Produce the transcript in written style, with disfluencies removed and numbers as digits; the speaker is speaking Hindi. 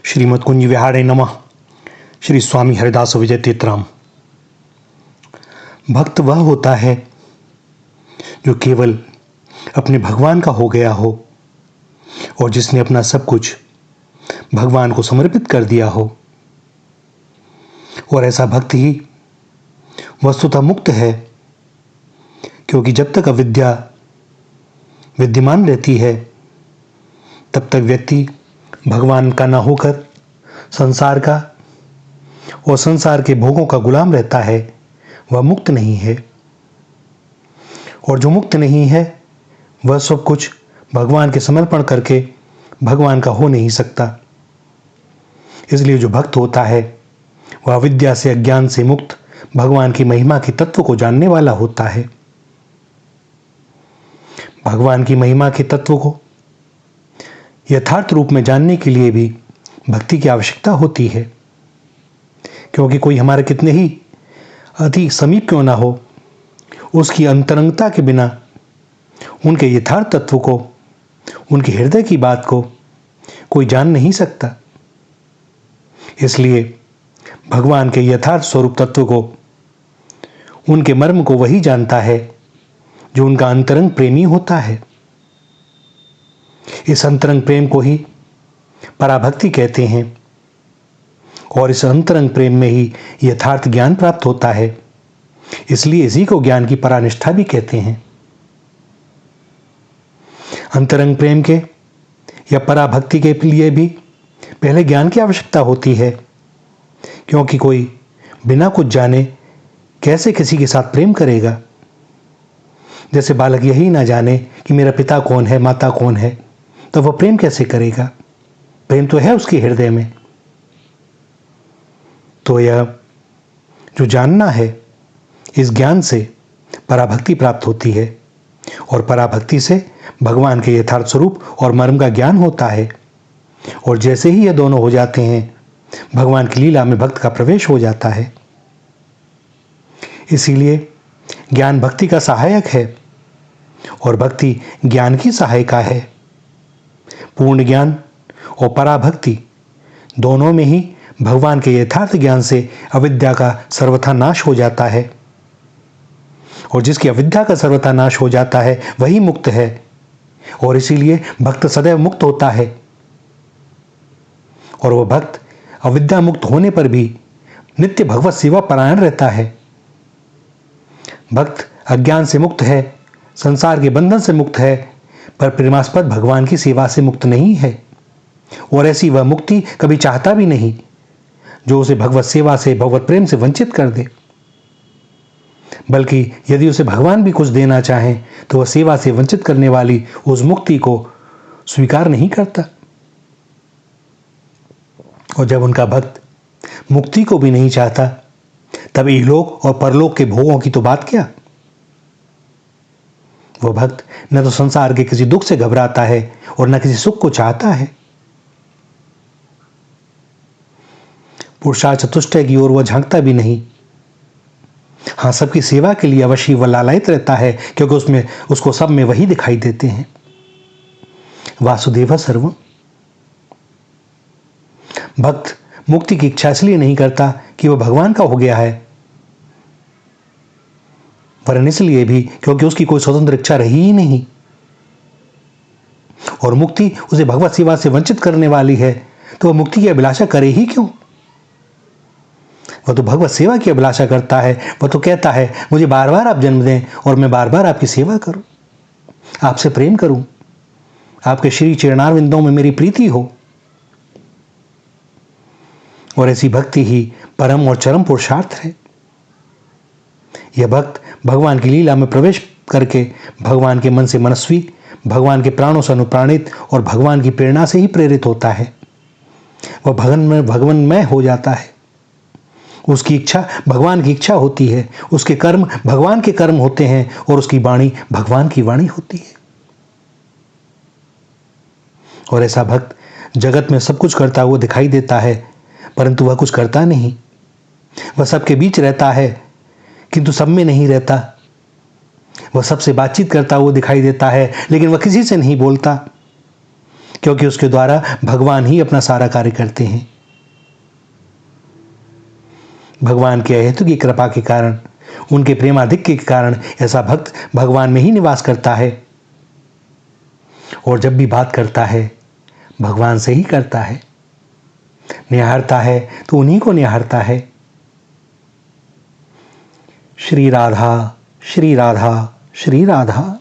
श्रीमद् कुंज विहारे नमः। श्री स्वामी हरिदास विजय तीर्थराम। भक्त वह होता है जो केवल अपने भगवान का हो गया हो और जिसने अपना सब कुछ भगवान को समर्पित कर दिया हो। और ऐसा भक्त ही वस्तुतः मुक्त है, क्योंकि जब तक अविद्या विद्यमान रहती है तब तक व्यक्ति भगवान का न होकर संसार का और संसार के भोगों का गुलाम रहता है। वह मुक्त नहीं है, और जो मुक्त नहीं है वह सब कुछ भगवान के समर्पण करके भगवान का हो नहीं सकता। इसलिए जो भक्त होता है वह अविद्या से, अज्ञान से मुक्त भगवान की महिमा के तत्व को जानने वाला होता है। भगवान की महिमा के तत्व को यथार्थ रूप में जानने के लिए भी भक्ति की आवश्यकता होती है, क्योंकि कोई हमारे कितने ही अति समीप क्यों ना हो, उसकी अंतरंगता के बिना उनके यथार्थ तत्व को, उनके हृदय की बात को कोई जान नहीं सकता। इसलिए भगवान के यथार्थ स्वरूप तत्व को, उनके मर्म को वही जानता है जो उनका अंतरंग प्रेमी होता है। इस अंतरंग प्रेम को ही पराभक्ति कहते हैं, और इस अंतरंग प्रेम में ही यथार्थ ज्ञान प्राप्त होता है। इसलिए इसी को ज्ञान की परानिष्ठा भी कहते हैं। अंतरंग प्रेम के या पराभक्ति के लिए भी पहले ज्ञान की आवश्यकता होती है, क्योंकि कोई बिना कुछ जाने कैसे किसी के साथ प्रेम करेगा। जैसे बालक यही ना जाने कि मेरा पिता कौन है, माता कौन है, तो वह प्रेम कैसे करेगा। प्रेम तो है उसके हृदय में। तो यह जो जानना है, इस ज्ञान से पराभक्ति प्राप्त होती है, और पराभक्ति से भगवान के यथार्थ स्वरूप और मर्म का ज्ञान होता है। और जैसे ही ये दोनों हो जाते हैं, भगवान की लीला में भक्त का प्रवेश हो जाता है। इसीलिए ज्ञान भक्ति का सहायक है और भक्ति ज्ञान की सहायिका है। पूर्ण ज्ञान और पराभक्ति दोनों में ही भगवान के यथार्थ ज्ञान से अविद्या का सर्वथा नाश हो जाता है, और जिसकी अविद्या का सर्वथा नाश हो जाता है वही मुक्त है। और इसीलिए भक्त सदैव मुक्त होता है, और वह भक्त अविद्या मुक्त होने पर भी नित्य भगवत सेवा परायण रहता है। भक्त अज्ञान से मुक्त है, संसार के बंधन से मुक्त है, पर प्रेमास्पद भगवान की सेवा से मुक्त नहीं है। और ऐसी वह मुक्ति कभी चाहता भी नहीं जो उसे भगवत सेवा से, भगवत प्रेम से वंचित कर दे। बल्कि यदि उसे भगवान भी कुछ देना चाहें तो वह सेवा से वंचित करने वाली उस मुक्ति को स्वीकार नहीं करता। और जब उनका भक्त मुक्ति को भी नहीं चाहता, तब इहलोक और परलोक के भोगों की तो बात क्या। वह भक्त न तो संसार के किसी दुख से घबराता है और न किसी सुख को चाहता है। पुरुषार्थ चतुष्टय की ओर वह झांकता भी नहीं। हाँ, सबकी सेवा के लिए अवश्य वह लालायित रहता है, क्योंकि उसमें उसको सब में वही दिखाई देते हैं, वासुदेव सर्वम। भक्त मुक्ति की इच्छा इसलिए नहीं करता कि वह भगवान का हो गया है, वरन इसलिए भी क्योंकि उसकी कोई स्वतंत्र इच्छा रही ही नहीं, और मुक्ति उसे भगवत सेवा से वंचित करने वाली है, तो वह मुक्ति की अभिलाषा करे ही क्यों। वह तो भगवत सेवा की अभिलाषा करता है। वह तो कहता है, मुझे बार बार आप जन्म दें और मैं बार बार आपकी सेवा करूं, आपसे प्रेम करूं, आपके श्री चरणारविंदों में मेरी प्रीति हो। और ऐसी भक्ति ही परम और चरम पुरुषार्थ है। यह भक्त भगवान की लीला में प्रवेश करके भगवान के मन से मनस्वी, भगवान के प्राणों से अनुप्राणित और भगवान की प्रेरणा से ही प्रेरित होता है। वह भगवानमय हो जाता है। उसकी इच्छा भगवान की इच्छा होती है, उसके कर्म भगवान के कर्म होते हैं, और उसकी वाणी भगवान की वाणी होती है। और ऐसा भक्त जगत में सब कुछ करता हुआ दिखाई देता है, परंतु वह कुछ करता नहीं। वह सबके बीच रहता है, किंतु सब में नहीं रहता। वह सबसे बातचीत करता हुआ दिखाई देता है, लेकिन वह किसी से नहीं बोलता। क्योंकि उसके द्वारा भगवान ही अपना सारा कार्य करते हैं। भगवान के अहेतु की कृपा के कारण, उनके प्रेमाधिक्य के कारण ऐसा भक्त भगवान में ही निवास करता है और जब भी बात करता है भगवान से ही करता है। निहारता है तो उन्हीं को निहारता है। श्री राधा, श्री राधा, श्री राधा।